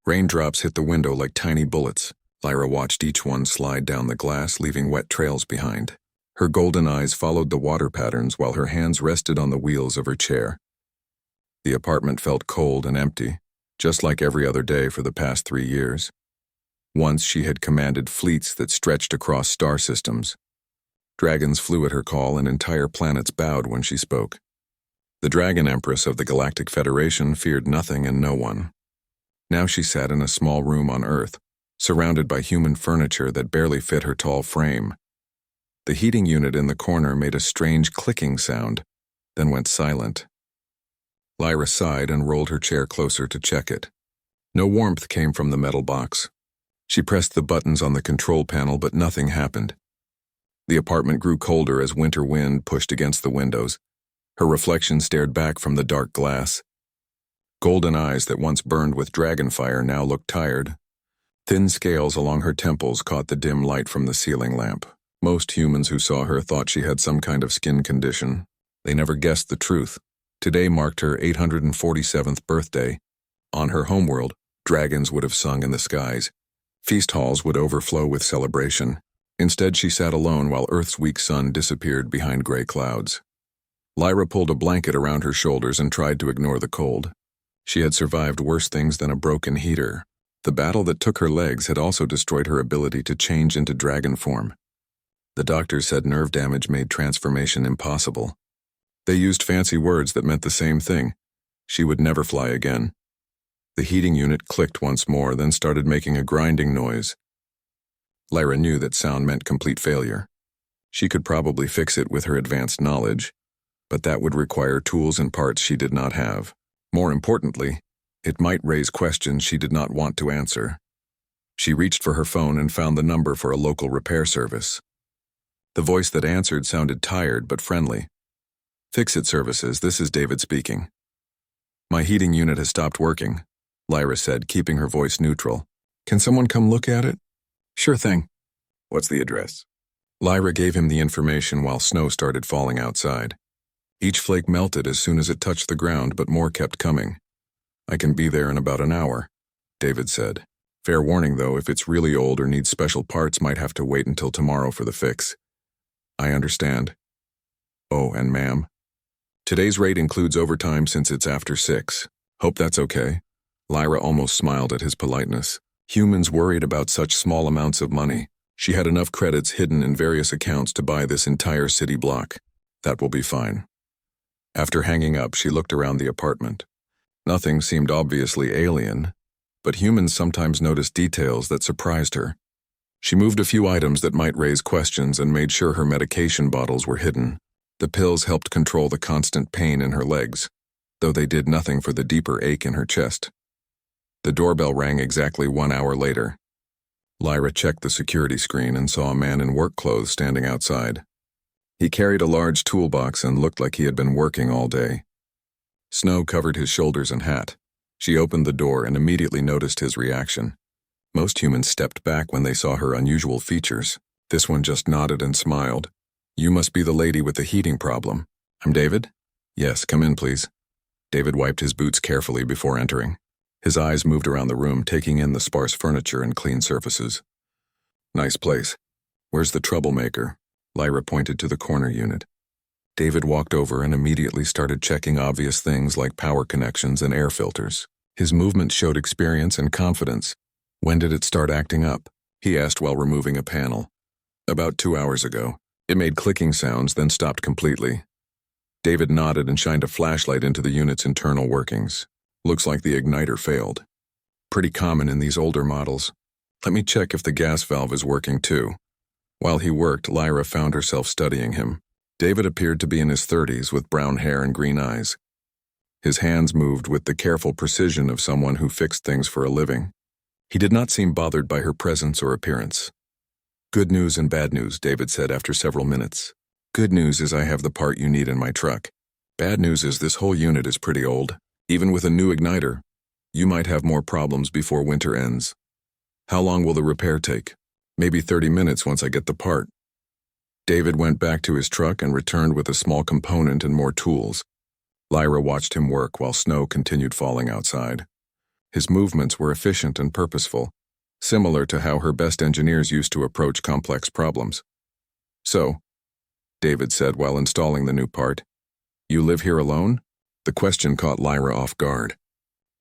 Raindrops hit the window like tiny bullets. Lyra watched each one slide down the glass, leaving wet trails behind. Her golden eyes followed the water patterns while her hands rested on the wheels of her chair. The apartment felt cold and empty, just like every other day for the past 3 years. Once she had commanded fleets that stretched across star systems. Dragons flew at her call and entire planets bowed when she spoke. The Dragon Empress of the Galactic Federation feared nothing and no one. Now she sat in a small room on Earth, surrounded by human furniture that barely fit her tall frame. The heating unit in the corner made a strange clicking sound, then went silent. Lyra sighed and rolled her chair closer to check it. No warmth came from the metal box. She pressed the buttons on the control panel, but nothing happened. The apartment grew colder as winter wind pushed against the windows. Her reflection stared back from the dark glass. Golden eyes that once burned with dragonfire now looked tired. Thin scales along her temples caught the dim light from the ceiling lamp. Most humans who saw her thought she had some kind of skin condition. They never guessed the truth. Today marked her 847th birthday. On her homeworld, dragons would have sung in the skies. Feast halls would overflow with celebration. Instead, she sat alone while Earth's weak sun disappeared behind gray clouds. Lyra pulled a blanket around her shoulders and tried to ignore the cold. She had survived worse things than a broken heater. The battle that took her legs had also destroyed her ability to change into dragon form. The doctors said nerve damage made transformation impossible. They used fancy words that meant the same thing. She would never fly again. The heating unit clicked once more, then started making a grinding noise. Lyra knew that sound meant complete failure. She could probably fix it with her advanced knowledge, but that would require tools and parts she did not have. More importantly, it might raise questions she did not want to answer. She reached for her phone and found the number for a local repair service. The voice that answered sounded tired but friendly. "Fix-It Services, this is David speaking." "My heating unit has stopped working," Lyra said, keeping her voice neutral. "Can someone come look at it?" "Sure thing." "What's the address?" Lyra gave him the information while snow started falling outside. Each flake melted as soon as it touched the ground, but more kept coming. "I can be there in about an hour," David said. "Fair warning, though, if it's really old or needs special parts, might have to wait until tomorrow for the fix." "I understand." "Oh, and ma'am, today's rate includes overtime since it's after 6. Hope that's okay." Lyra almost smiled at his politeness. Humans worried about such small amounts of money. She had enough credits hidden in various accounts to buy this entire city block. That will be fine. After hanging up, she looked around the apartment. Nothing seemed obviously alien, but humans sometimes noticed details that surprised her. She moved a few items that might raise questions and made sure her medication bottles were hidden. The pills helped control the constant pain in her legs, though they did nothing for the deeper ache in her chest. The doorbell rang exactly 1 hour later. Lyra checked the security screen and saw a man in work clothes standing outside. He carried a large toolbox and looked like he had been working all day. Snow covered his shoulders and hat. She opened the door and immediately noticed his reaction. Most humans stepped back when they saw her unusual features. This one just nodded and smiled. "You must be the lady with the heating problem." "I'm David?" "Yes, come in, please." David wiped his boots carefully before entering. His eyes moved around the room, taking in the sparse furniture and clean surfaces. "Nice place. Where's the troublemaker?" Lyra pointed to the corner unit. David walked over and immediately started checking obvious things like power connections and air filters. His movement showed experience and confidence. "When did it start acting up?" he asked while removing a panel. "About 2 hours ago. It made clicking sounds, then stopped completely." David nodded and shined a flashlight into the unit's internal workings. "Looks like the igniter failed. Pretty common in these older models. Let me check if the gas valve is working too." While he worked, Lyra found herself studying him. David appeared to be in his 30s with brown hair and green eyes. His hands moved with the careful precision of someone who fixed things for a living. He did not seem bothered by her presence or appearance. "Good news and bad news," David said after several minutes. "Good news is I have the part you need in my truck. Bad news is this whole unit is pretty old. Even with a new igniter, you might have more problems before winter ends." "How long will the repair take?" "Maybe 30 minutes once I get the part." David went back to his truck and returned with a small component and more tools. Lyra watched him work while snow continued falling outside. His movements were efficient and purposeful, similar to how her best engineers used to approach complex problems. "So," David said while installing the new part, "you live here alone?" The question caught Lyra off guard.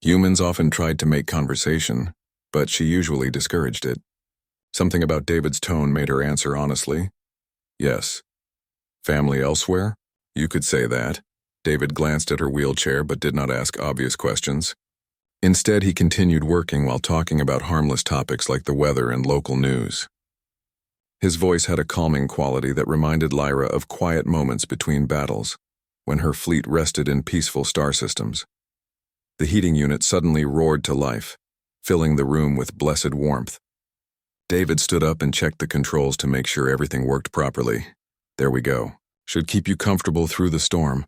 Humans often tried to make conversation, but she usually discouraged it. Something about David's tone made her answer honestly, "Yes." "Family elsewhere?" "You could say that." David glanced at her wheelchair but did not ask obvious questions. Instead, he continued working while talking about harmless topics like the weather and local news. His voice had a calming quality that reminded Lyra of quiet moments between battles, when her fleet rested in peaceful star systems. The heating unit suddenly roared to life, filling the room with blessed warmth. David stood up and checked the controls to make sure everything worked properly. "There we go. Should keep you comfortable through the storm."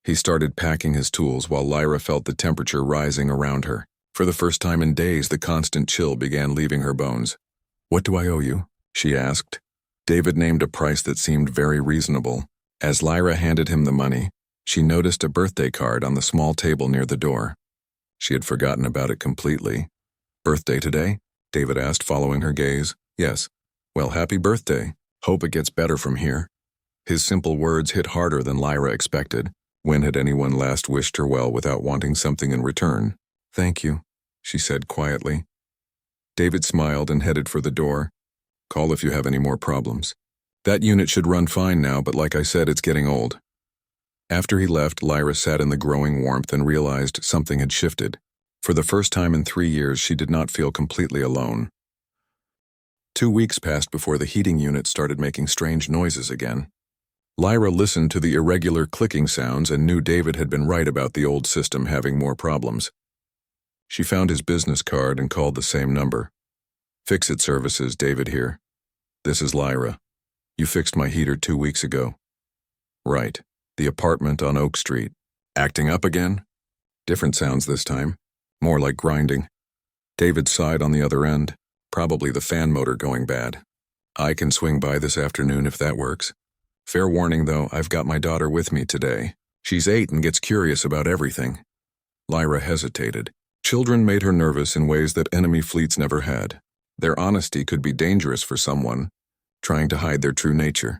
He started packing his tools while Lyra felt the temperature rising around her. For the first time in days, the constant chill began leaving her bones. "What do I owe you?" she asked. David named a price that seemed very reasonable. As Lyra handed him the money, she noticed a birthday card on the small table near the door. She had forgotten about it completely. "Birthday today?" David asked, following her gaze. "Yes." "Well, happy birthday. Hope it gets better from here." His simple words hit harder than Lyra expected. When had anyone last wished her well without wanting something in return? "Thank you," she said quietly. David smiled and headed for the door. "Call if you have any more problems." "That unit should run fine now, but like I said, it's getting old." After he left, Lyra sat in the growing warmth and realized something had shifted. For the first time in 3 years, she did not feel completely alone. 2 weeks passed before the heating unit started making strange noises again. Lyra listened to the irregular clicking sounds and knew David had been right about the old system having more problems. She found his business card and called the same number. "Fix-It Services, David here. This is Lyra. You fixed my heater 2 weeks ago." "Right. The apartment on Oak Street. Acting up again?" Different sounds this time. More like grinding. David sighed on the other end. "Probably the fan motor going bad. I can swing by this afternoon if that works. Fair warning though, I've got my daughter with me today. She's 8 and gets curious about everything." Lyra hesitated. Children made her nervous in ways that enemy fleets never had. Their honesty could be dangerous for someone trying to hide their true nature.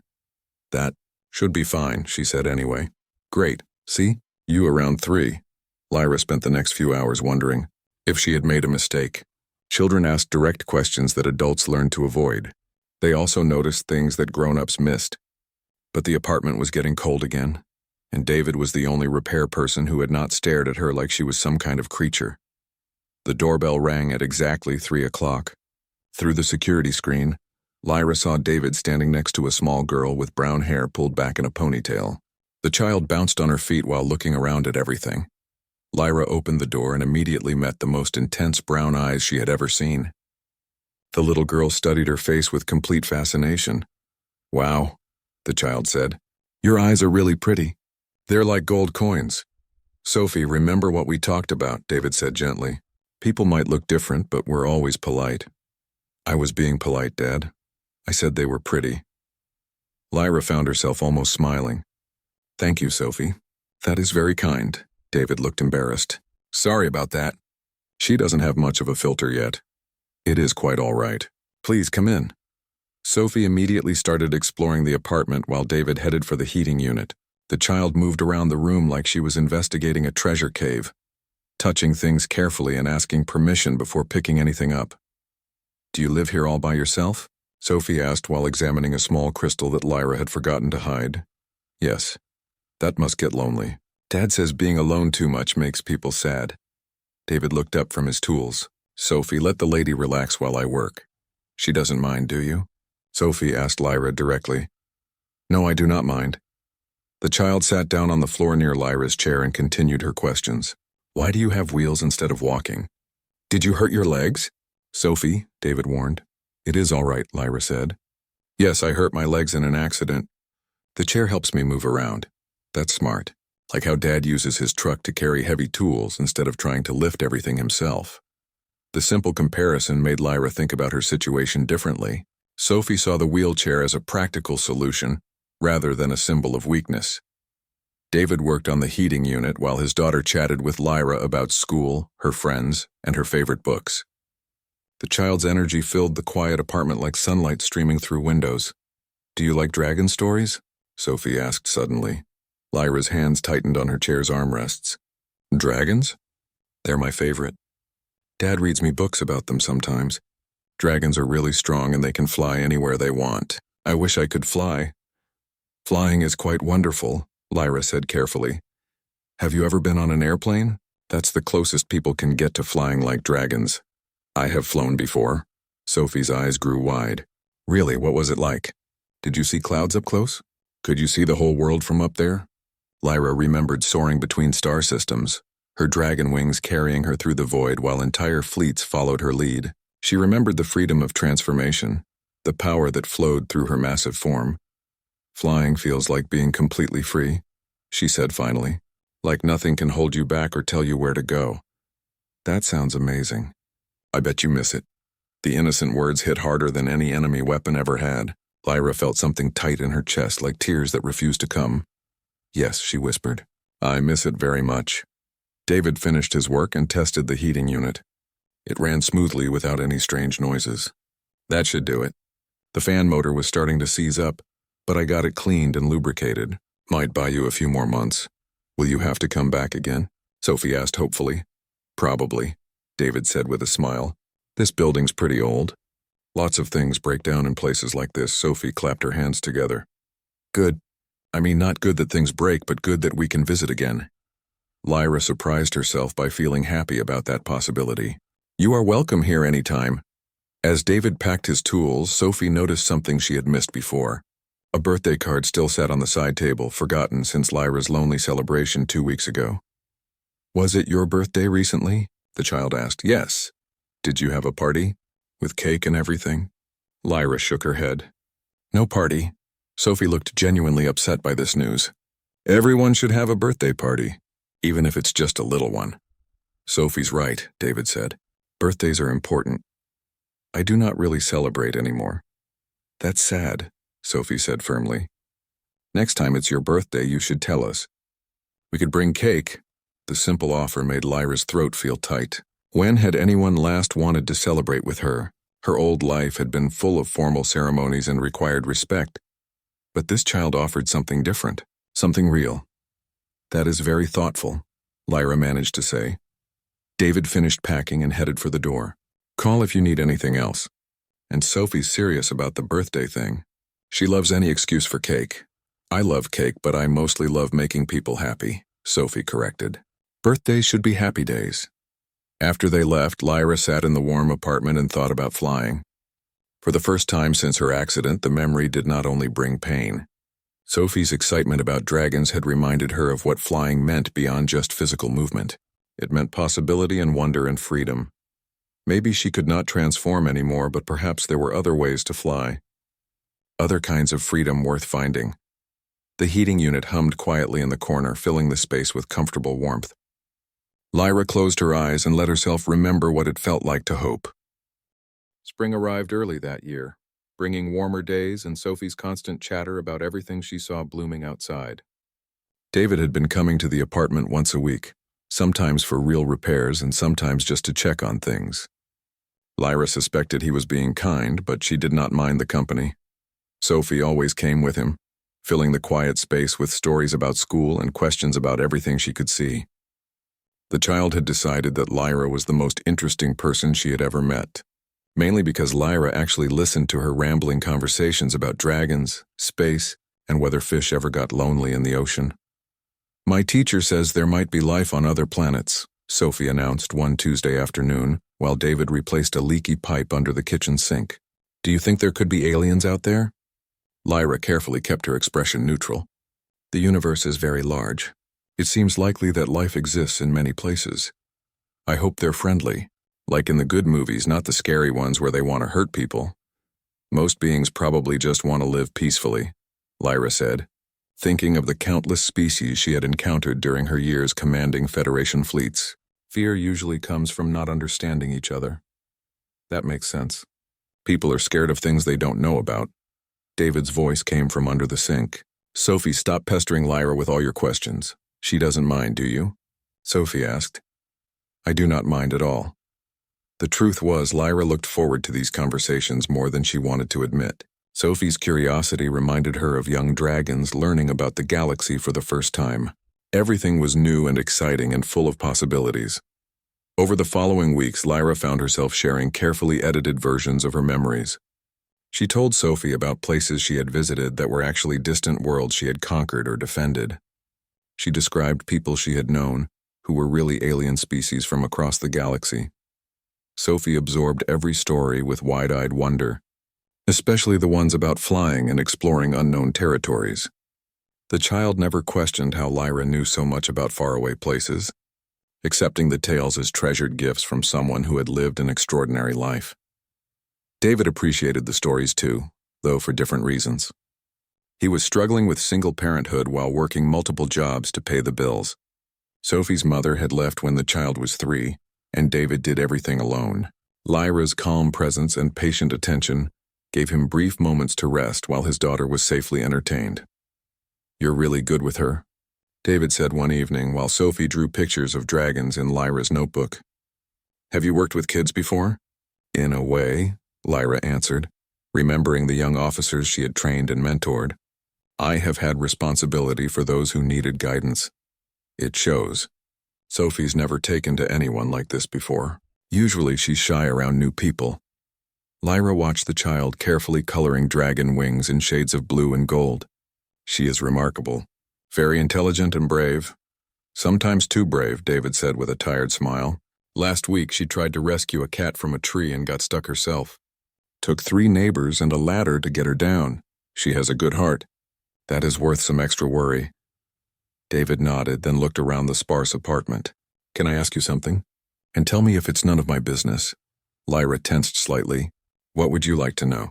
"That should be fine," she said anyway. "Great. See? You around 3. Lyra spent the next few hours wondering if she had made a mistake. Children asked direct questions that adults learned to avoid. They also noticed things that grown-ups missed. But the apartment was getting cold again, and David was the only repair person who had not stared at her like she was some kind of creature. The doorbell rang at exactly 3 o'clock. Through the security screen, Lyra saw David standing next to a small girl with brown hair pulled back in a ponytail. The child bounced on her feet while looking around at everything. Lyra opened the door and immediately met the most intense brown eyes she had ever seen. The little girl studied her face with complete fascination. "Wow," the child said. "Your eyes are really pretty. They're like gold coins." "Sophie, remember what we talked about," David said gently. "People might look different, but we're always polite." "I was being polite, Dad. I said they were pretty." Lyra found herself almost smiling. "Thank you, Sophie. That is very kind." David looked embarrassed. "Sorry about that. She doesn't have much of a filter yet." "It is quite all right. Please come in." Sophie immediately started exploring the apartment while David headed for the heating unit. The child moved around the room like she was investigating a treasure cave, touching things carefully and asking permission before picking anything up. "Do you live here all by yourself?" Sophie asked while examining a small crystal that Lyra had forgotten to hide. "Yes. That must get lonely. Dad says being alone too much makes people sad." David looked up from his tools. "Sophie, let the lady relax while I work. She doesn't mind, do you?" Sophie asked Lyra directly. "No, I do not mind." The child sat down on the floor near Lyra's chair and continued her questions. "Why do you have wheels instead of walking? Did you hurt your legs?" "Sophie," David warned. "It is all right," Lyra said. "Yes, I hurt my legs in an accident. The chair helps me move around. That's smart. Like how Dad uses his truck to carry heavy tools instead of trying to lift everything himself." The simple comparison made Lyra think about her situation differently. Sophie saw the wheelchair as a practical solution rather than a symbol of weakness. David worked on the heating unit while his daughter chatted with Lyra about school, her friends, and her favorite books. The child's energy filled the quiet apartment like sunlight streaming through windows. "Do you like dragon stories?" Sophie asked suddenly. Lyra's hands tightened on her chair's armrests. "Dragons? They're my favorite. Dad reads me books about them sometimes. Dragons are really strong and they can fly anywhere they want. I wish I could fly." "Flying is quite wonderful," Lyra said carefully. "Have you ever been on an airplane? That's the closest people can get to flying like dragons." "I have flown before." Sophie's eyes grew wide. "Really, what was it like? Did you see clouds up close? Could you see the whole world from up there?" Lyra remembered soaring between star systems, her dragon wings carrying her through the void while entire fleets followed her lead. She remembered the freedom of transformation, the power that flowed through her massive form. "Flying feels like being completely free," she said finally. "Like nothing can hold you back or tell you where to go." "That sounds amazing. I bet you miss it." The innocent words hit harder than any enemy weapon ever had. Lyra felt something tight in her chest, like tears that refused to come. "Yes," she whispered. "I miss it very much." David finished his work and tested the heating unit. It ran smoothly without any strange noises. "That should do it. The fan motor was starting to seize up, but I got it cleaned and lubricated. Might buy you a few more months." "Will you have to come back again?" Sophie asked hopefully. "Probably," David said with a smile. "This building's pretty old. Lots of things break down in places like this." Sophie clapped her hands together. "Good. I mean, not good that things break, but good that we can visit again." Lyra surprised herself by feeling happy about that possibility. "You are welcome here anytime." As David packed his tools, Sophie noticed something she had missed before. A birthday card still sat on the side table, forgotten since Lyra's lonely celebration 2 weeks ago. "Was it your birthday recently?" the child asked. "Yes." "Did you have a party? With cake and everything?" Lyra shook her head. "No party." Sophie looked genuinely upset by this news. "Everyone should have a birthday party, even if it's just a little one." "Sophie's right," David said. "Birthdays are important. I do not really celebrate anymore." "That's sad," Sophie said firmly. "Next time it's your birthday, you should tell us. We could bring cake." The simple offer made Lyra's throat feel tight. When had anyone last wanted to celebrate with her? Her old life had been full of formal ceremonies and required respect. But this child offered something different, something real. "That is very thoughtful," Lyra managed to say. David finished packing and headed for the door. "Call if you need anything else." And Sophie's serious about the birthday thing. She loves any excuse for cake. "I love cake, but I mostly love making people happy," Sophie corrected. "Birthdays should be happy days." After they left, Lyra sat in the warm apartment and thought about flying. For the first time since her accident, the memory did not only bring pain. Sophie's excitement about dragons had reminded her of what flying meant beyond just physical movement. It meant possibility and wonder and freedom. Maybe she could not transform anymore, but perhaps there were other ways to fly. Other kinds of freedom worth finding. The heating unit hummed quietly in the corner, filling the space with comfortable warmth. Lyra closed her eyes and let herself remember what it felt like to hope. Spring arrived early that year, bringing warmer days and Sophie's constant chatter about everything she saw blooming outside. David had been coming to the apartment once a week, sometimes for real repairs and sometimes just to check on things. Lyra suspected he was being kind, but she did not mind the company. Sophie always came with him, filling the quiet space with stories about school and questions about everything she could see. The child had decided that Lyra was the most interesting person she had ever met, mainly because Lyra actually listened to her rambling conversations about dragons, space, and whether fish ever got lonely in the ocean. "My teacher says there might be life on other planets," Sophie announced one Tuesday afternoon, while David replaced a leaky pipe under the kitchen sink. "Do you think there could be aliens out there?" Lyra carefully kept her expression neutral. "The universe is very large. It seems likely that life exists in many places. I hope they're friendly, like in the good movies, not the scary ones where they want to hurt people. Most beings probably just want to live peacefully," Lyra said, thinking of the countless species she had encountered during her years commanding Federation fleets. Fear usually comes from not understanding each other. "That makes sense. People are scared of things they don't know about." David's voice came from under the sink. Sophie, stop pestering Lyra with all your questions. She doesn't mind, do you? Sophie asked. I do not mind at all. The truth was, Lyra looked forward to these conversations more than she wanted to admit. Sophie's curiosity reminded her of young dragons learning about the galaxy for the first time. Everything was new and exciting and full of possibilities. Over the following weeks, Lyra found herself sharing carefully edited versions of her memories. She told Sophie about places she had visited that were actually distant worlds she had conquered or defended. She described people she had known, who were really alien species from across the galaxy. Sophie absorbed every story with wide-eyed wonder, especially the ones about flying and exploring unknown territories. The child never questioned how Lyra knew so much about faraway places, accepting the tales as treasured gifts from someone who had lived an extraordinary life. David appreciated the stories too, though for different reasons. He was struggling with single parenthood while working multiple jobs to pay the bills. Sophie's mother had left when the child was 3, and David did everything alone. Lyra's calm presence and patient attention gave him brief moments to rest while his daughter was safely entertained. You're really good with her, David said one evening while Sophie drew pictures of dragons in Lyra's notebook. Have you worked with kids before? In a way, Lyra answered, remembering the young officers she had trained and mentored. I have had responsibility for those who needed guidance. It shows. Sophie's never taken to anyone like this before. Usually she's shy around new people. Lyra watched the child carefully coloring dragon wings in shades of blue and gold. She is remarkable. Very intelligent and brave. Sometimes too brave, David said with a tired smile. Last week she tried to rescue a cat from a tree and got stuck herself. Took 3 neighbors and a ladder to get her down. She has a good heart. That is worth some extra worry. David nodded, then looked around the sparse apartment. Can I ask you something? And tell me if it's none of my business. Lyra tensed slightly. What would you like to know?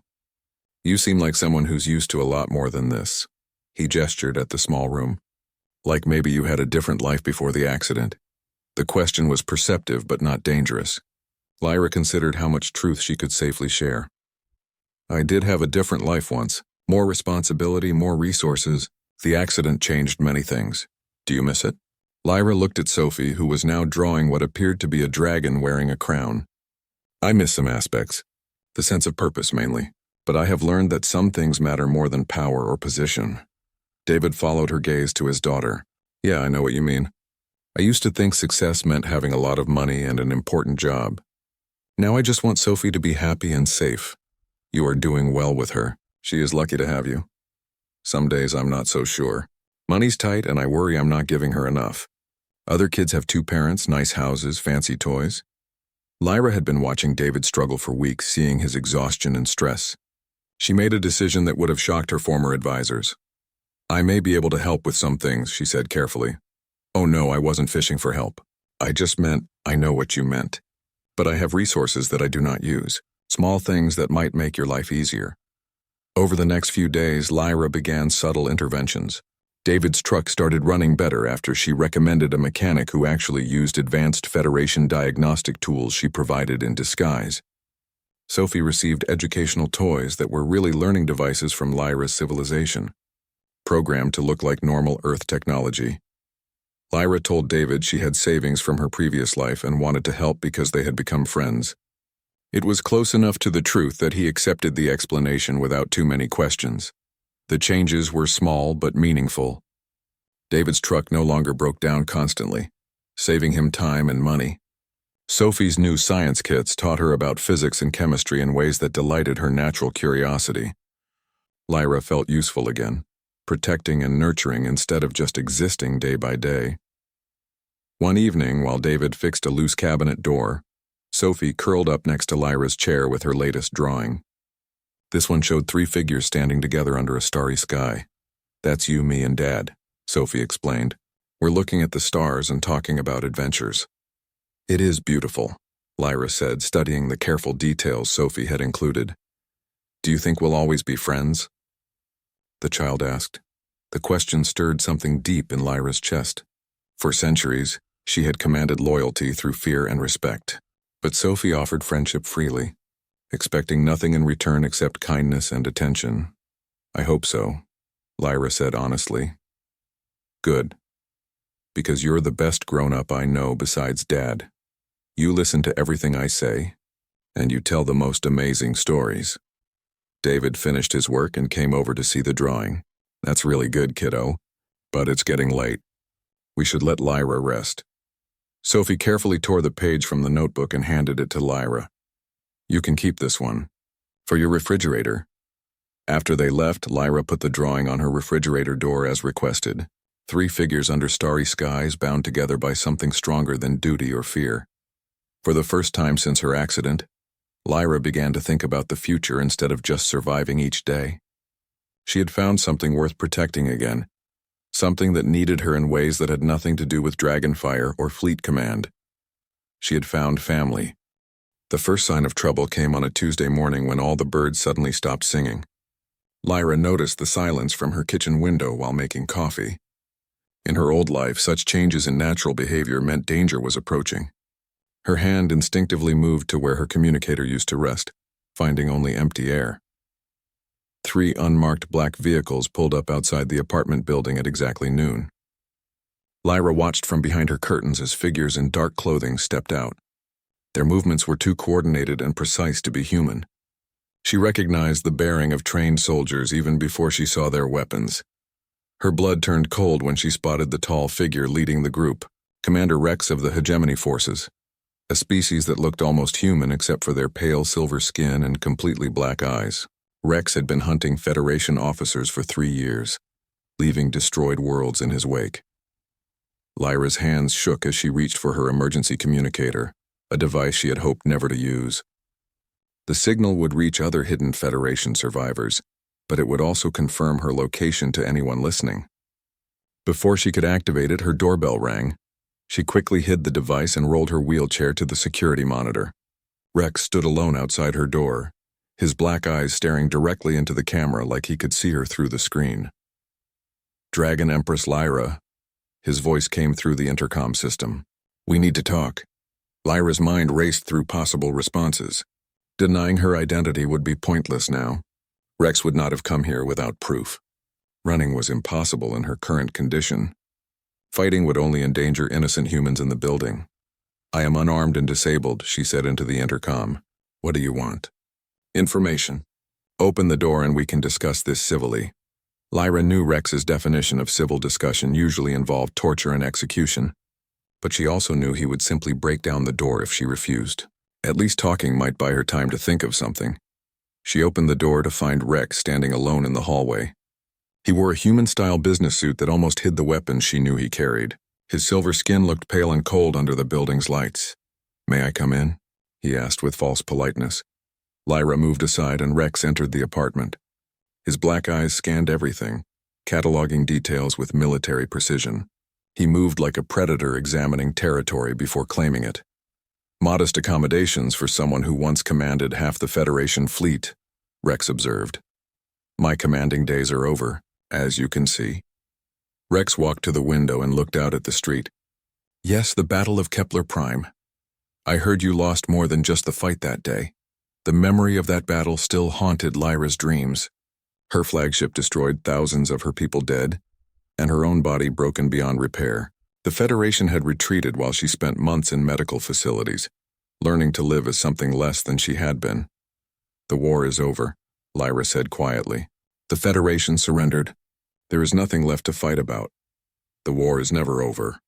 You seem like someone who's used to a lot more than this. He gestured at the small room. Like maybe you had a different life before the accident. The question was perceptive but not dangerous. Lyra considered how much truth she could safely share. I did have a different life once. More responsibility, more resources. The accident changed many things. Do you miss it? Lyra looked at Sophie, who was now drawing what appeared to be a dragon wearing a crown. I miss some aspects. The sense of purpose mainly. But I have learned that some things matter more than power or position. David followed her gaze to his daughter. Yeah, I know what you mean. I used to think success meant having a lot of money and an important job. Now I just want Sophie to be happy and safe. You are doing well with her. She is lucky to have you. Some days I'm not so sure. Money's tight and I worry I'm not giving her enough. Other kids have 2 parents, nice houses, fancy toys. Lyra had been watching David struggle for weeks, seeing his exhaustion and stress. She made a decision that would have shocked her former advisors. I may be able to help with some things, she said carefully. Oh no, I wasn't fishing for help. I just meant, I know what you meant. But I have resources that I do not use. Small things that might make your life easier. Over the next few days, Lyra began subtle interventions. David's truck started running better after she recommended a mechanic who actually used advanced Federation diagnostic tools she provided in disguise. Sophie received educational toys that were really learning devices from Lyra's civilization, programmed to look like normal Earth technology. Lyra told David she had savings from her previous life and wanted to help because they had become friends. It was close enough to the truth that he accepted the explanation without too many questions. The changes were small but meaningful. David's truck no longer broke down constantly, saving him time and money. Sophie's new science kits taught her about physics and chemistry in ways that delighted her natural curiosity. Lyra felt useful again, protecting and nurturing instead of just existing day by day. One evening, while David fixed a loose cabinet door, Sophie curled up next to Lyra's chair with her latest drawing. This one showed 3 figures standing together under a starry sky. That's you, me, and Dad, Sophie explained. We're looking at the stars and talking about adventures. It is beautiful, Lyra said, studying the careful details Sophie had included. Do you think we'll always be friends? The child asked. The question stirred something deep in Lyra's chest. For centuries, she had commanded loyalty through fear and respect. But Sophie offered friendship freely, expecting nothing in return except kindness and attention. I hope so. Lyra said honestly. Good. Because you're the best grown-up I know besides Dad. You listen to everything I say, and you tell the most amazing stories. David finished his work and came over to see the drawing. That's really good, kiddo, but it's getting late. We should let Lyra rest. Sophie carefully tore the page from the notebook and handed it to Lyra. You can keep this one. For your refrigerator. After they left, Lyra put the drawing on her refrigerator door as requested. 3 figures under starry skies bound together by something stronger than duty or fear. For the first time since her accident, Lyra began to think about the future instead of just surviving each day. She had found something worth protecting again, something that needed her in ways that had nothing to do with Dragonfire or Fleet Command. She had found family. The first sign of trouble came on a Tuesday morning when all the birds suddenly stopped singing. Lyra noticed the silence from her kitchen window while making coffee. In her old life, such changes in natural behavior meant danger was approaching. Her hand instinctively moved to where her communicator used to rest, finding only empty air. 3 unmarked black vehicles pulled up outside the apartment building at exactly noon. Lyra watched from behind her curtains as figures in dark clothing stepped out. Their movements were too coordinated and precise to be human. She recognized the bearing of trained soldiers even before she saw their weapons. Her blood turned cold when she spotted the tall figure leading the group, Commander Rex of the Hegemony Forces, a species that looked almost human except for their pale silver skin and completely black eyes. Rex had been hunting Federation officers for 3 years, leaving destroyed worlds in his wake. Lyra's hands shook as she reached for her emergency communicator, a device she had hoped never to use. The signal would reach other hidden Federation survivors, but it would also confirm her location to anyone listening. Before she could activate it, her doorbell rang. She quickly hid the device and rolled her wheelchair to the security monitor. Rex stood alone outside her door, his black eyes staring directly into the camera like he could see her through the screen. Dragon Empress Lyra. His voice came through the intercom system. We need to talk. Lyra's mind raced through possible responses. Denying her identity would be pointless now. Rex would not have come here without proof. Running was impossible in her current condition. Fighting would only endanger innocent humans in the building. I am unarmed and disabled, she said into the intercom. What do you want? Information. Open the door and we can discuss this civilly. Lyra knew Rex's definition of civil discussion usually involved torture and execution, but she also knew he would simply break down the door if she refused. At least talking might buy her time to think of something. She opened the door to find Rex standing alone in the hallway. He wore a human-style business suit that almost hid the weapons she knew he carried. His silver skin looked pale and cold under the building's lights. May I come in? He asked with false politeness. Lyra moved aside and Rex entered the apartment. His black eyes scanned everything, cataloging details with military precision. He moved like a predator examining territory before claiming it. Modest accommodations for someone who once commanded half the Federation fleet, Rex observed. My commanding days are over, as you can see. Rex walked to the window and looked out at the street. Yes, the Battle of Kepler Prime. I heard you lost more than just the fight that day. The memory of that battle still haunted Lyra's dreams. Her flagship destroyed thousands of her people dead, and her own body broken beyond repair. The Federation had retreated while she spent months in medical facilities, learning to live as something less than she had been. The war is over, Lyra said quietly. The Federation surrendered. There is nothing left to fight about. The war is never over,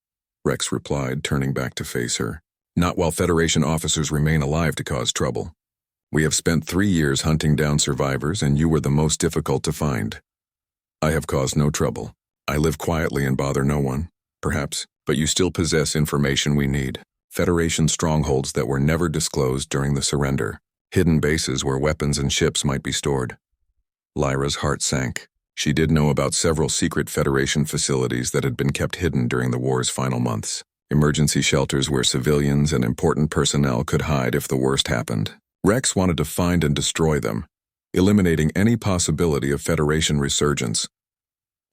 Rex replied, turning back to face her. Not while Federation officers remain alive to cause trouble. We have spent 3 years hunting down survivors, and you were the most difficult to find. I have caused no trouble. I live quietly and bother no one. Perhaps, but you still possess information we need. Federation strongholds that were never disclosed during the surrender. Hidden bases where weapons and ships might be stored. Lyra's heart sank. She did know about several secret Federation facilities that had been kept hidden during the war's final months. Emergency shelters where civilians and important personnel could hide if the worst happened. Rex wanted to find and destroy them, eliminating any possibility of Federation resurgence.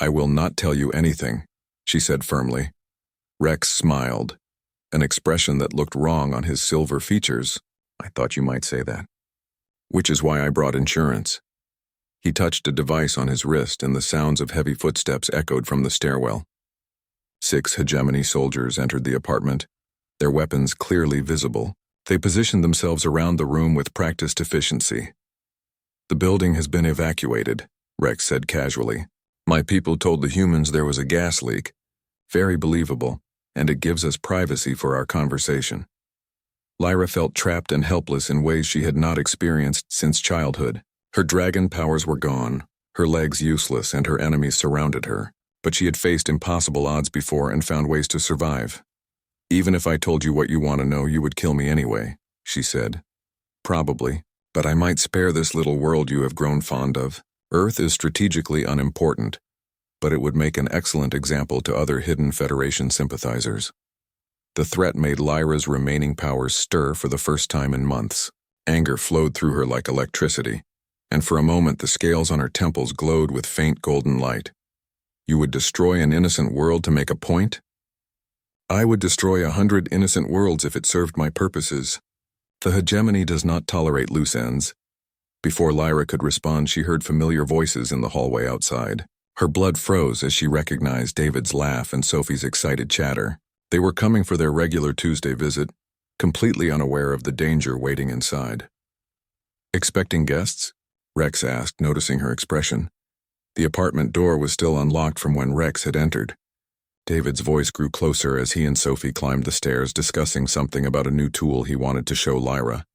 I will not tell you anything, she said firmly. Rex smiled, an expression that looked wrong on his silver features. I thought you might say that. Which is why I brought insurance. He touched a device on his wrist and the sounds of heavy footsteps echoed from the stairwell. 6 hegemony soldiers entered the apartment, their weapons clearly visible. They positioned themselves around the room with practiced efficiency. "The building has been evacuated," Rex said casually. "My people told the humans there was a gas leak. Very believable, and it gives us privacy for our conversation." Lyra felt trapped and helpless in ways she had not experienced since childhood. Her dragon powers were gone, her legs useless, and her enemies surrounded her. But she had faced impossible odds before and found ways to survive. "Even if I told you what you want to know, you would kill me anyway," she said. "Probably, but I might spare this little world you have grown fond of. Earth is strategically unimportant, but it would make an excellent example to other hidden Federation sympathizers." The threat made Lyra's remaining powers stir for the first time in months. Anger flowed through her like electricity, and for a moment the scales on her temples glowed with faint golden light. "You would destroy an innocent world to make a point?" "I would destroy 100 innocent worlds if it served my purposes. The hegemony does not tolerate loose ends." Before Lyra could respond, she heard familiar voices in the hallway outside. Her blood froze as she recognized David's laugh and Sophie's excited chatter. They were coming for their regular Tuesday visit, completely unaware of the danger waiting inside. "Expecting guests?" Rex asked, noticing her expression. The apartment door was still unlocked from when Rex had entered. David's voice grew closer as he and Sophie climbed the stairs, discussing something about a new tool he wanted to show Lyra.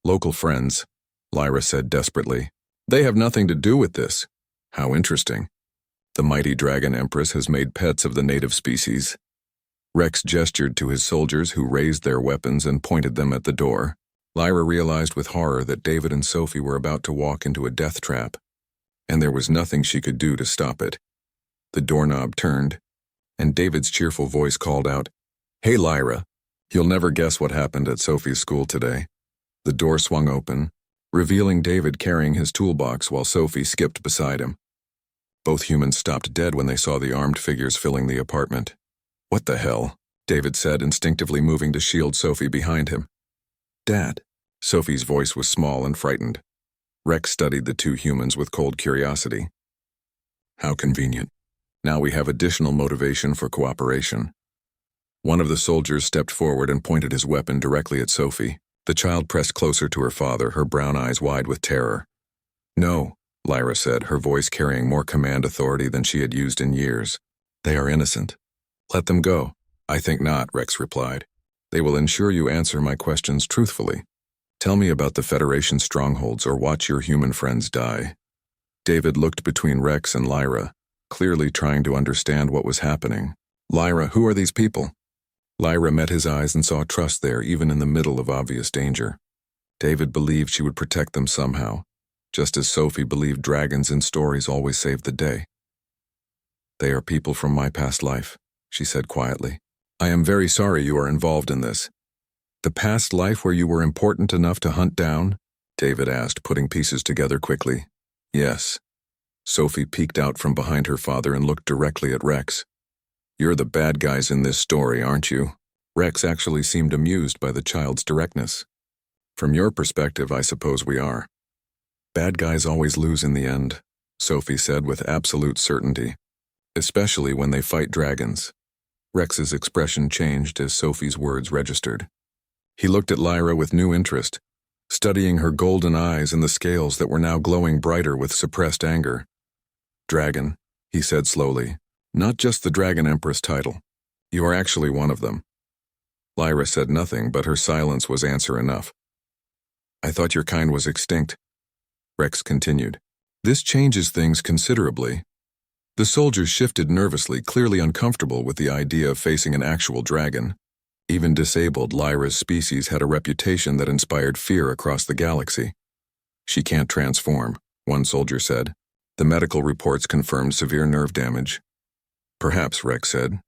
"Local friends," Lyra said desperately. "They have nothing to do with this." "How interesting. The mighty dragon Empress has made pets of the native species." Rex gestured to his soldiers, who raised their weapons and pointed them at the door. Lyra realized with horror that David and Sophie were about to walk into a death trap, and there was nothing she could do to stop it. The doorknob turned, and David's cheerful voice called out, "Hey Lyra, you'll never guess what happened at Sophie's school today." The door swung open, revealing David carrying his toolbox while Sophie skipped beside him. Both humans stopped dead when they saw the armed figures filling the apartment. "What the hell?" David said, instinctively moving to shield Sophie behind him. "Dad." Sophie's voice was small and frightened. Rex studied the two humans with cold curiosity. "How convenient. Now we have additional motivation for cooperation." One of the soldiers stepped forward and pointed his weapon directly at Sophie. The child pressed closer to her father, her brown eyes wide with terror. "No," Lyra said, her voice carrying more command authority than she had used in years. "They are innocent. Let them go." "I think not," Rex replied. "They will ensure you answer my questions truthfully. Tell me about the Federation strongholds or watch your human friends die." David looked between Rex and Lyra, clearly trying to understand what was happening. "Lyra, who are these people?" Lyra met his eyes and saw trust there, even in the middle of obvious danger. David believed she would protect them somehow, just as Sophie believed dragons in stories always saved the day. "They are people from my past life," she said quietly. "I am very sorry you are involved in this." "The past life where you were important enough to hunt down?" David asked, putting pieces together quickly. "Yes." Sophie peeked out from behind her father and looked directly at Rex. "You're the bad guys in this story, aren't you?" Rex actually seemed amused by the child's directness. "From your perspective, I suppose we are." "Bad guys always lose in the end," Sophie said with absolute certainty, "especially when they fight dragons." Rex's expression changed as Sophie's words registered. He looked at Lyra with new interest, studying her golden eyes and the scales that were now glowing brighter with suppressed anger. "Dragon," he said slowly, "not just the Dragon Empress title. You are actually one of them." Lyra said nothing, but her silence was answer enough. "I thought your kind was extinct," Rex continued. "This changes things considerably." The soldiers shifted nervously, clearly uncomfortable with the idea of facing an actual dragon. Even disabled, Lyra's species had a reputation that inspired fear across the galaxy. "She can't transform," one soldier said. "The medical reports confirmed severe nerve damage." "Perhaps," Rex said.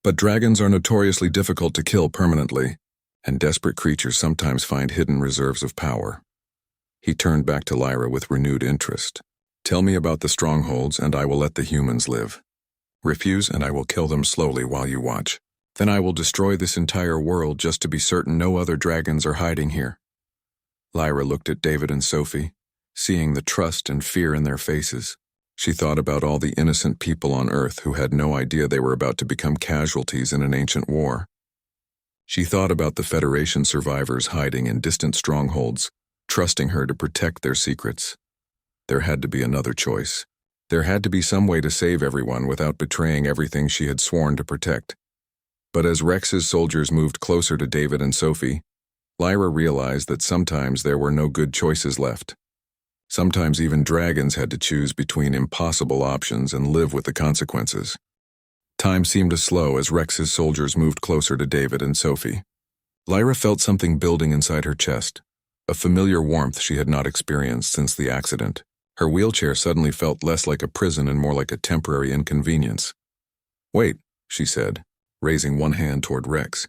"But dragons are notoriously difficult to kill permanently, and desperate creatures sometimes find hidden reserves of power." He turned back to Lyra with renewed interest. "Tell me about the strongholds, and I will let the humans live. Refuse, and I will kill them slowly while you watch. Then I will destroy this entire world just to be certain no other dragons are hiding here." Lyra looked at David and Sophie, seeing the trust and fear in their faces. She thought about all the innocent people on Earth who had no idea they were about to become casualties in an ancient war. She thought about the Federation survivors hiding in distant strongholds, trusting her to protect their secrets. There had to be another choice. There had to be some way to save everyone without betraying everything she had sworn to protect. But as Rex's soldiers moved closer to David and Sophie, Lyra realized that sometimes there were no good choices left. Sometimes even dragons had to choose between impossible options and live with the consequences. Time seemed to slow as Rex's soldiers moved closer to David and Sophie. Lyra felt something building inside her chest, a familiar warmth she had not experienced since the accident. Her wheelchair suddenly felt less like a prison and more like a temporary inconvenience. "Wait," she said, raising one hand toward Rex.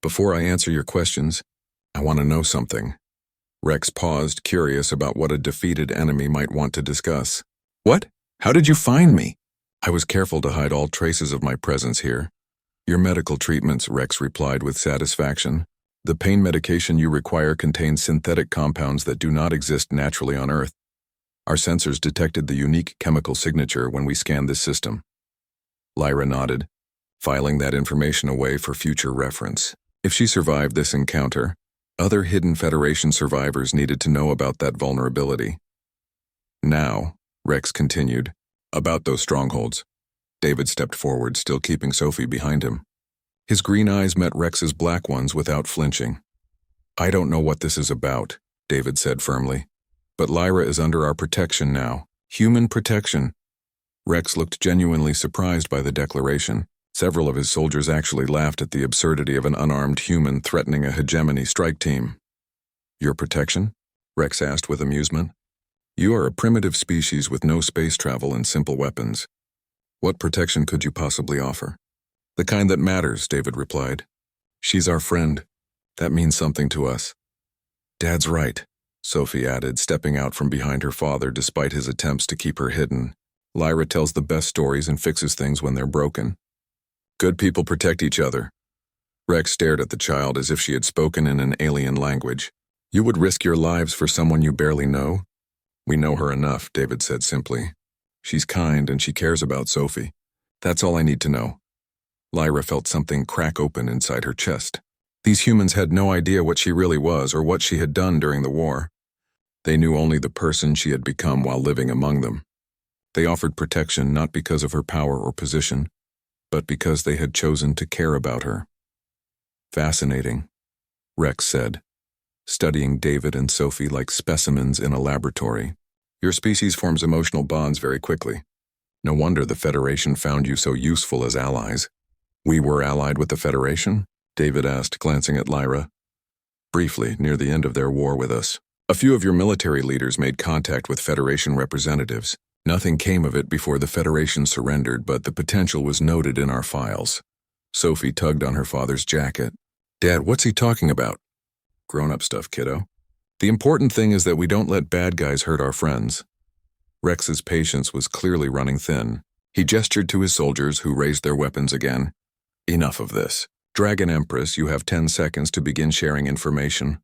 "Before I answer your questions, I want to know something." Rex paused, curious about what a defeated enemy might want to discuss. "What? How did you find me?" "I was careful to hide all traces of my presence here." "Your medical treatments," Rex replied with satisfaction. "The pain medication you require contains synthetic compounds that do not exist naturally on Earth. Our sensors detected the unique chemical signature when we scanned this system." Lyra nodded, filing that information away for future reference. If she survived this encounter, other hidden Federation survivors needed to know about that vulnerability. "Now," Rex continued, "about those strongholds." David stepped forward, still keeping Sophie behind him. His green eyes met Rex's black ones without flinching. "I don't know what this is about," David said firmly. "But Lyra is under our protection now. Human protection." Rex looked genuinely surprised by the declaration. Several of his soldiers actually laughed at the absurdity of an unarmed human threatening a hegemony strike team. "Your protection?" Rex asked with amusement. "You are a primitive species with no space travel and simple weapons. What protection could you possibly offer?" "The kind that matters," David replied. "She's our friend. That means something to us." "Dad's right," Sophie added, stepping out from behind her father despite his attempts to keep her hidden. "Lyra tells the best stories and fixes things when they're broken. Good people protect each other." Rex stared at the child as if she had spoken in an alien language. "You would risk your lives for someone you barely know?" "We know her enough," David said simply. "She's kind and she cares about Sophie. That's all I need to know." Lyra felt something crack open inside her chest. These humans had no idea what she really was or what she had done during the war. They knew only the person she had become while living among them. They offered protection not because of her power or position, but because they had chosen to care about her. "Fascinating," Rex said, studying David and Sophie like specimens in a laboratory. "Your species forms emotional bonds very quickly. No wonder the Federation found you so useful as allies." "We were allied with the Federation?" David asked, glancing at Lyra. "Briefly, near the end of their war with us. A few of your military leaders made contact with Federation representatives. Nothing came of it before the Federation surrendered, but the potential was noted in our files." Sophie tugged on her father's jacket. "Dad, what's he talking about?" "Grown-up stuff, kiddo. The important thing is that we don't let bad guys hurt our friends." Rex's patience was clearly running thin. He gestured to his soldiers, who raised their weapons again. "Enough of this. Dragon Empress, you have 10 seconds to begin sharing information,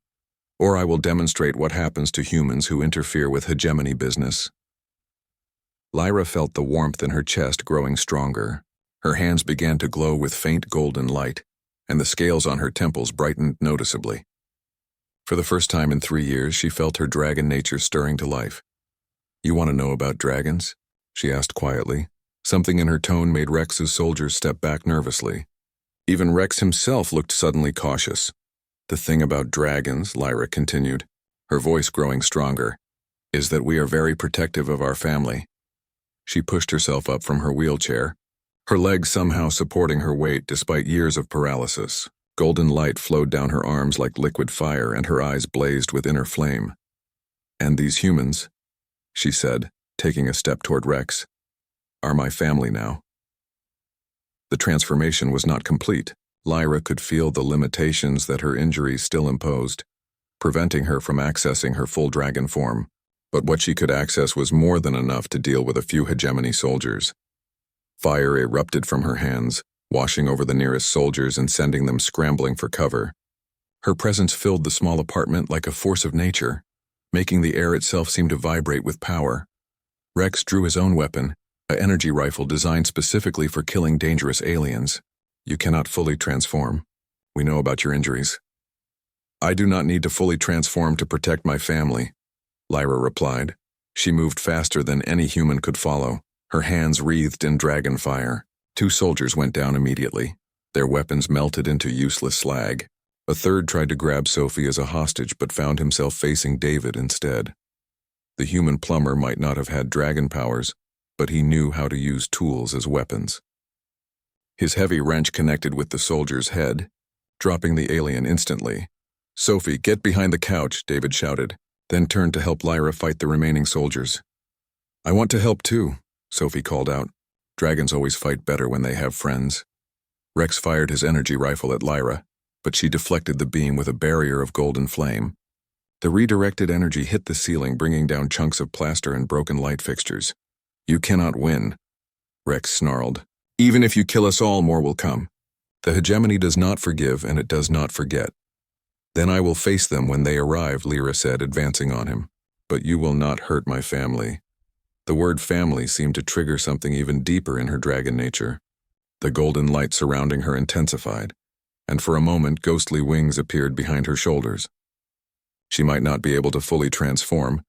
or I will demonstrate what happens to humans who interfere with hegemony business." Lyra felt the warmth in her chest growing stronger. Her hands began to glow with faint golden light, and the scales on her temples brightened noticeably. For the first time in 3 years, she felt her dragon nature stirring to life. "You want to know about dragons?" she asked quietly. Something in her tone made Rex's soldiers step back nervously. Even Rex himself looked suddenly cautious. "The thing about dragons," Lyra continued, her voice growing stronger, "is that we are very protective of our family." She pushed herself up from her wheelchair, her legs somehow supporting her weight despite years of paralysis. Golden light flowed down her arms like liquid fire, and her eyes blazed with inner flame. "And these humans," she said, taking a step toward Rex, "are my family now." The transformation was not complete. Lyra could feel the limitations that her injuries still imposed, preventing her from accessing her full dragon form. But what she could access was more than enough to deal with a few hegemony soldiers. Fire erupted from her hands, washing over the nearest soldiers and sending them scrambling for cover. Her presence filled the small apartment like a force of nature. making the air itself seem to vibrate with power. Rex drew his own weapon, an energy rifle designed specifically for killing dangerous aliens. You cannot fully transform. We know about your injuries. I do not need to fully transform to protect my family, Lyra replied. She moved faster than any human could follow, her hands wreathed in dragon fire. 2 soldiers went down immediately. Their weapons melted into useless slag. A third tried to grab Sophie as a hostage but found himself facing David instead. The human plumber might not have had dragon powers, but he knew how to use tools as weapons. His heavy wrench connected with the soldier's head, dropping the alien instantly. "Sophie, get behind the couch," David shouted, then turned to help Lyra fight the remaining soldiers. "I want to help too," Sophie called out. Dragons always fight better when they have friends. Rex fired his energy rifle at Lyra, but she deflected the beam with a barrier of golden flame. The redirected energy hit the ceiling, bringing down chunks of plaster and broken light fixtures. "You cannot win," Rex snarled. "Even if you kill us all, more will come. The hegemony does not forgive and it does not forget." "Then I will face them when they arrive," Lyra said, advancing on him. "But you will not hurt my family." The word family seemed to trigger something even deeper in her dragon nature. The golden light surrounding her intensified, and for a moment ghostly wings appeared behind her shoulders. She might not be able to fully transform,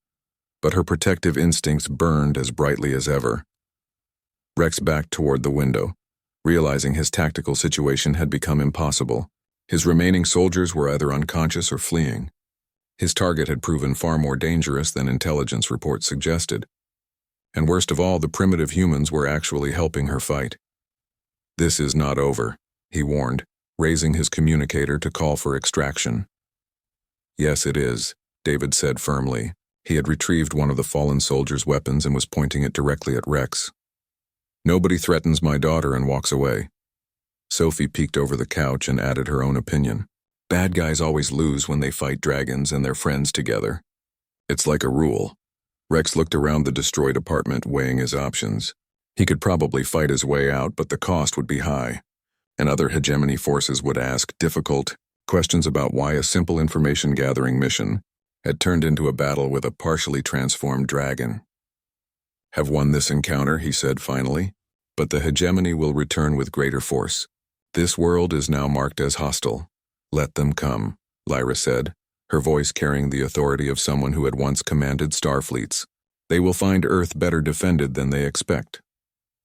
but her protective instincts burned as brightly as ever. Rex backed toward the window, realizing his tactical situation had become impossible. His remaining soldiers were either unconscious or fleeing. His target had proven far more dangerous than intelligence reports suggested. And worst of all, the primitive humans were actually helping her fight. "This is not over," he warned, raising his communicator to call for extraction. "Yes, it is," David said firmly. He had retrieved one of the fallen soldier's weapons and was pointing it directly at Rex. "Nobody threatens my daughter and walks away." Sophie peeked over the couch and added her own opinion. "Bad guys always lose when they fight dragons and their friends together. It's like a rule." Rex looked around the destroyed apartment, weighing his options. He could probably fight his way out, but the cost would be high, and other hegemony forces would ask difficult questions about why a simple information-gathering mission had turned into a battle with a partially transformed dragon. "Have won this encounter," he said finally, "but the hegemony will return with greater force. This world is now marked as hostile. Let them come," Lyra said, her voice carrying the authority of someone who had once commanded starfleets. "They will find Earth better defended than they expect."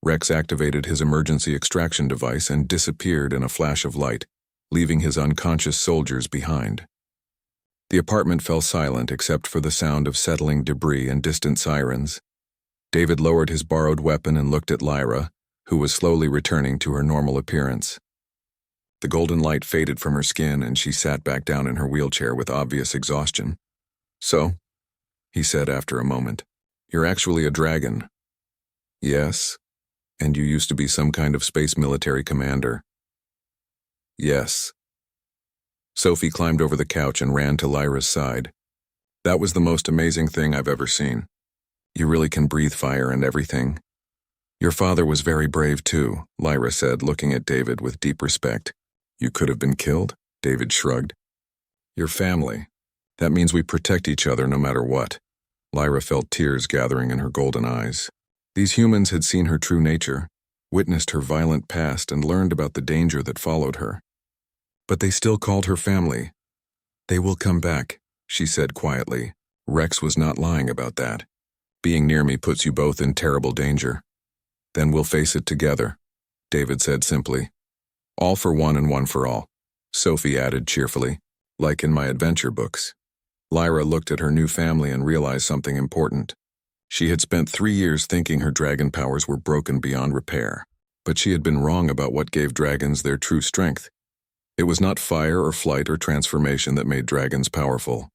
Rex activated his emergency extraction device and disappeared in a flash of light, leaving his unconscious soldiers behind. The apartment fell silent except for the sound of settling debris and distant sirens. David lowered his borrowed weapon and looked at Lyra, who was slowly returning to her normal appearance. The golden light faded from her skin and she sat back down in her wheelchair with obvious exhaustion. "So," he said after a moment, "you're actually a dragon." "Yes. And you used to be some kind of space military commander." "Yes." Sophie climbed over the couch and ran to Lyra's side. "That was the most amazing thing I've ever seen. You really can breathe fire and everything." "Your father was very brave too," Lyra said, looking at David with deep respect. "You could have been killed?" David shrugged. "Your family. That means we protect each other no matter what." Lyra felt tears gathering in her golden eyes. These humans had seen her true nature, witnessed her violent past, and learned about the danger that followed her. But they still called her family. "They will come back," she said quietly. "Rex was not lying about that. Being near me puts you both in terrible danger." "Then we'll face it together," David said simply. "All for one and one for all," Sophie added cheerfully, "like in my adventure books." Lyra looked at her new family and realized something important. She had spent 3 years thinking her dragon powers were broken beyond repair, but she had been wrong about what gave dragons their true strength. It was not fire or flight or transformation that made dragons powerful.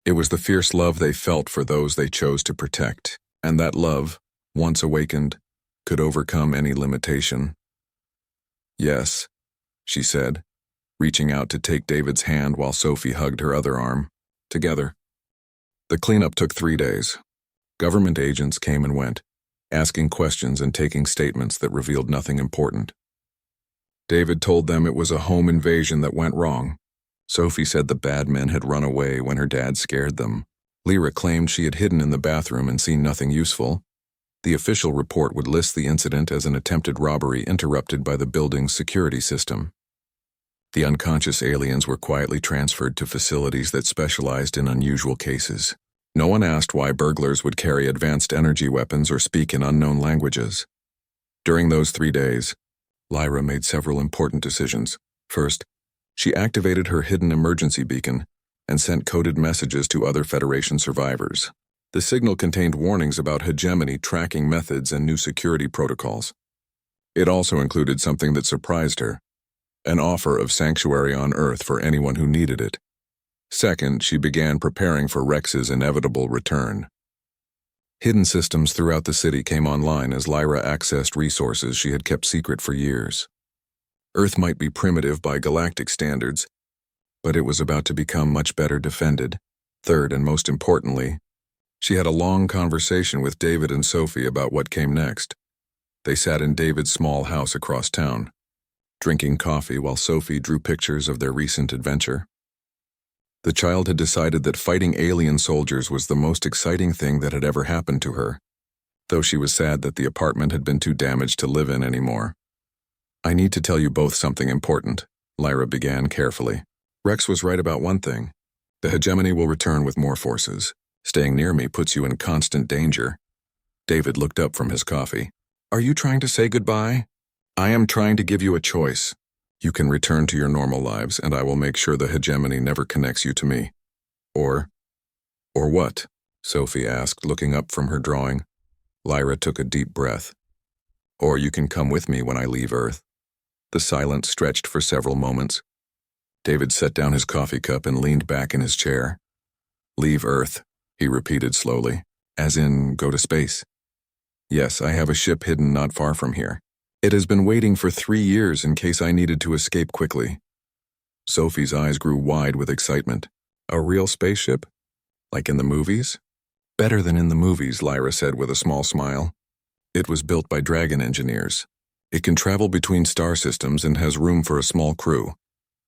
It was the fierce love they felt for those they chose to protect, and that love, once awakened, could overcome any limitation. "Yes," she said, reaching out to take David's hand while Sophie hugged her other arm. Together. The cleanup took 3 days. Government agents came and went, asking questions and taking statements that revealed nothing important. David told them it was a home invasion that went wrong. Sophie said the bad men had run away when her dad scared them. Lyra claimed she had hidden in the bathroom and seen nothing useful. The official report would list the incident as an attempted robbery interrupted by the building's security system. The unconscious aliens were quietly transferred to facilities that specialized in unusual cases. No one asked why burglars would carry advanced energy weapons or speak in unknown languages. During those 3 days, Lyra made several important decisions. First, she activated her hidden emergency beacon and sent coded messages to other Federation survivors. The signal contained warnings about hegemony tracking methods and new security protocols. It also included something that surprised her: an offer of sanctuary on Earth for anyone who needed it. Second, she began preparing for Rex's inevitable return. Hidden systems throughout the city came online as Lyra accessed resources she had kept secret for years. Earth might be primitive by galactic standards, but it was about to become much better defended. Third, and most importantly, she had a long conversation with David and Sophie about what came next. They sat in David's small house across town, drinking coffee while Sophie drew pictures of their recent adventure. The child had decided that fighting alien soldiers was the most exciting thing that had ever happened to her, though she was sad that the apartment had been too damaged to live in anymore. "I need to tell you both something important," Lyra began carefully. "Rex was right about one thing. The hegemony will return with more forces. Staying near me puts you in constant danger." David looked up from his coffee. "Are you trying to say goodbye?" "I am trying to give you a choice. You can return to your normal lives, and I will make sure the hegemony never connects you to me." Or what?" Sophie asked, looking up from her drawing. Lyra took a deep breath. "Or you can come with me when I leave Earth." The silence stretched for several moments. David set down his coffee cup and leaned back in his chair. "Leave Earth," he repeated slowly. "As in, go to space?" "Yes, I have a ship hidden not far from here. It has been waiting for 3 years in case I needed to escape quickly." Sophie's eyes grew wide with excitement. "A real spaceship? Like in the movies?" "Better than in the movies," Lyra said with a small smile. "It was built by Dragon engineers. It can travel between star systems and has room for a small crew."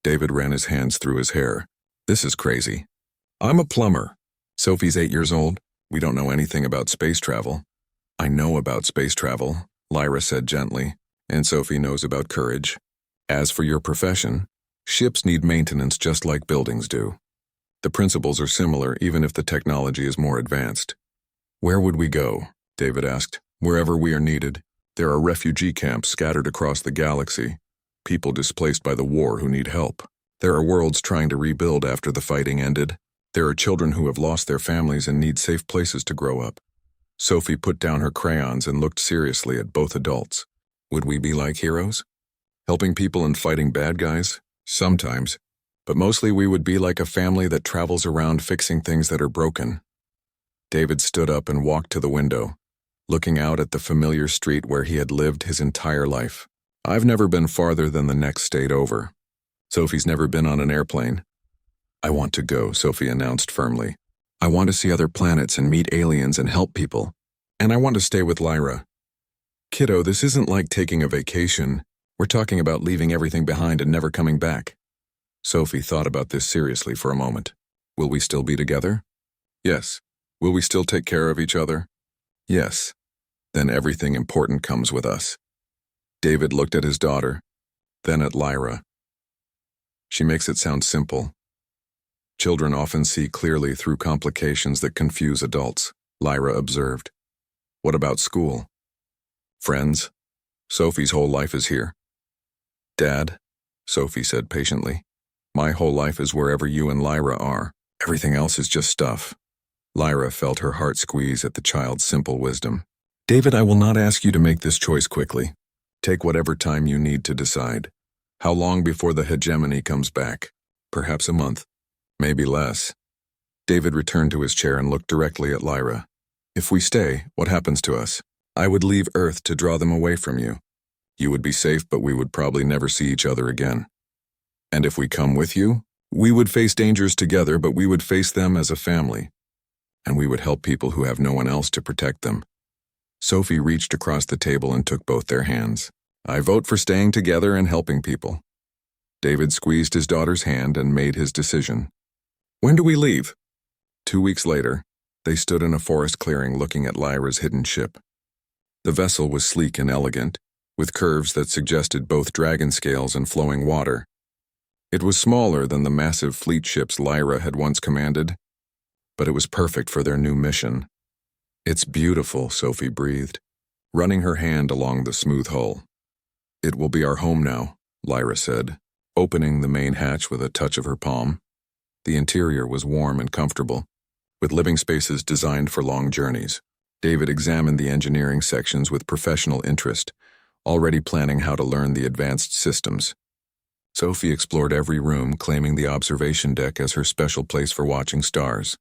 David ran his hands through his hair. "This is crazy. I'm a plumber. Sophie's 8 years old. We don't know anything about space travel." "I know about space travel," Lyra said gently, "and Sophie knows about courage. As for your profession, ships need maintenance just like buildings do. The principles are similar even if the technology is more advanced." "Where would we go?" David asked. "Wherever we are needed. There are refugee camps scattered across the galaxy, people displaced by the war who need help. There are worlds trying to rebuild after the fighting ended. There are children who have lost their families and need safe places to grow up." Sophie put down her crayons and looked seriously at both adults. "Would we be like heroes? Helping people and fighting bad guys? Sometimes. But mostly we would be like a family that travels around fixing things that are broken." David stood up and walked to the window, looking out at the familiar street where he had lived his entire life. "I've never been farther than the next state over. Sophie's never been on an airplane." "I want to go," Sophie announced firmly. "I want to see other planets and meet aliens and help people. And I want to stay with Lyra." "Kiddo, this isn't like taking a vacation. We're talking about leaving everything behind and never coming back." Sophie thought about this seriously for a moment. "Will we still be together?" "Yes." "Will we still take care of each other?" "Yes." "Then everything important comes with us." David looked at his daughter, then at Lyra. "She makes it sound simple." "Children often see clearly through complications that confuse adults," Lyra observed. "What about school?" "Friends? Sophie's whole life is here." "Dad," Sophie said patiently, "my whole life is wherever you and Lyra are. Everything else is just stuff." Lyra felt her heart squeeze at the child's simple wisdom. "David, I will not ask you to make this choice quickly. Take whatever time you need to decide. How long before the hegemony comes back? Perhaps a month. Maybe less." David returned to his chair and looked directly at Lyra. "If we stay, what happens to us? I would leave Earth to draw them away from you. You would be safe, but we would probably never see each other again. And if we come with you, we would face dangers together, but we would face them as a family. And we would help people who have no one else to protect them." Sophie reached across the table and took both their hands. "I vote for staying together and helping people." David squeezed his daughter's hand and made his decision. "When do we leave?" 2 weeks later, They stood in a forest clearing looking at Lyra's hidden ship. The vessel was sleek and elegant, with curves that suggested both dragon scales and flowing water. It was smaller than the massive fleet ships Lyra had once commanded, but it was perfect for their new mission. "It's beautiful," Sophie breathed, running her hand along the smooth hull. "It will be our home now," Lyra said, opening the main hatch with a touch of her palm. The interior was warm and comfortable, with living spaces designed for long journeys. David examined the engineering sections with professional interest, already planning how to learn the advanced systems. Sophie explored every room, claiming the observation deck as her special place for watching stars.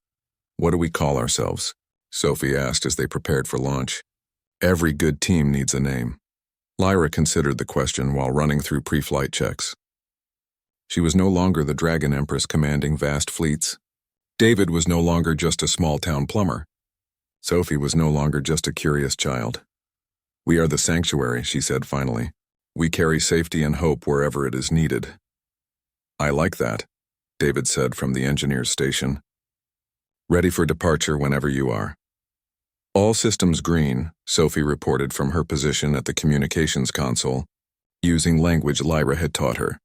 "What do we call ourselves?" Sophie asked as they prepared for launch. "Every good team needs a name." Lyra considered the question while running through pre-flight checks. She was no longer the Dragon Empress commanding vast fleets. David was no longer just a small-town plumber. Sophie was no longer just a curious child. "We are the sanctuary," she said finally. "We carry safety and hope wherever it is needed." "I like that," David said from the engineer's station. "Ready for departure whenever you are." "All systems green," Sophie reported from her position at the communications console, using language Lyra had taught her.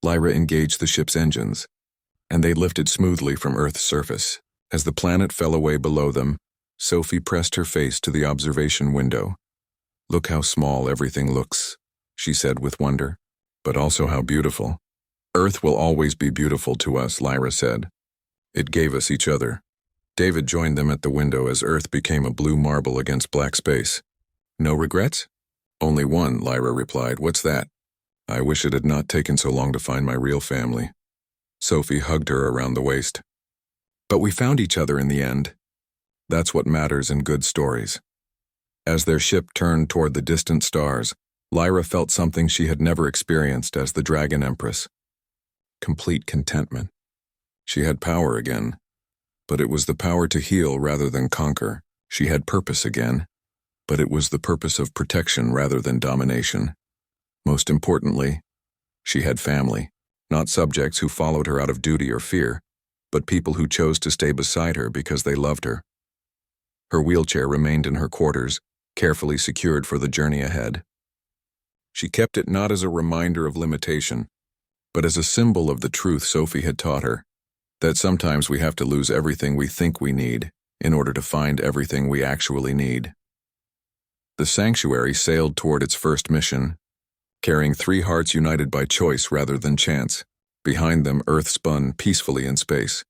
Lyra engaged the ship's engines, and they lifted smoothly from Earth's surface. As the planet fell away below them, Sophie pressed her face to the observation window. "Look how small everything looks," she said with wonder, "but also how beautiful." "Earth will always be beautiful to us," Lyra said. "It gave us each other." David joined them at the window as Earth became a blue marble against black space. "No regrets?" "Only one," Lyra replied. "What's that?" "I wish it had not taken so long to find my real family." Sophie hugged her around the waist. "But we found each other in the end." That's what matters in good stories. As their ship turned toward the distant stars, Lyra felt something she had never experienced as the Dragon Empress. Complete contentment. She had power again, but it was the power to heal rather than conquer. She had purpose again, but it was the purpose of protection rather than domination. Most importantly, she had family, not subjects who followed her out of duty or fear, but people who chose to stay beside her because they loved her. Her wheelchair remained in her quarters, carefully secured for the journey ahead. She kept it not as a reminder of limitation, but as a symbol of the truth Sophie had taught her, that sometimes we have to lose everything we think we need in order to find everything we actually need. The sanctuary sailed toward its first mission, carrying 3 hearts united by choice rather than chance. Behind them, Earth spun peacefully in space,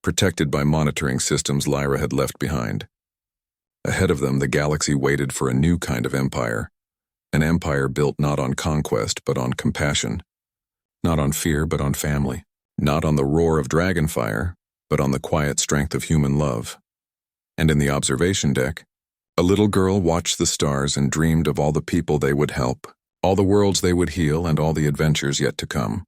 protected by monitoring systems Lyra had left behind. Ahead of them, the galaxy waited for a new kind of empire, an empire built not on conquest but on compassion, not on fear but on family, not on the roar of dragonfire but on the quiet strength of human love. And in the observation deck, a little girl watched the stars and dreamed of all the people they would help, all the worlds they would heal, and all the adventures yet to come.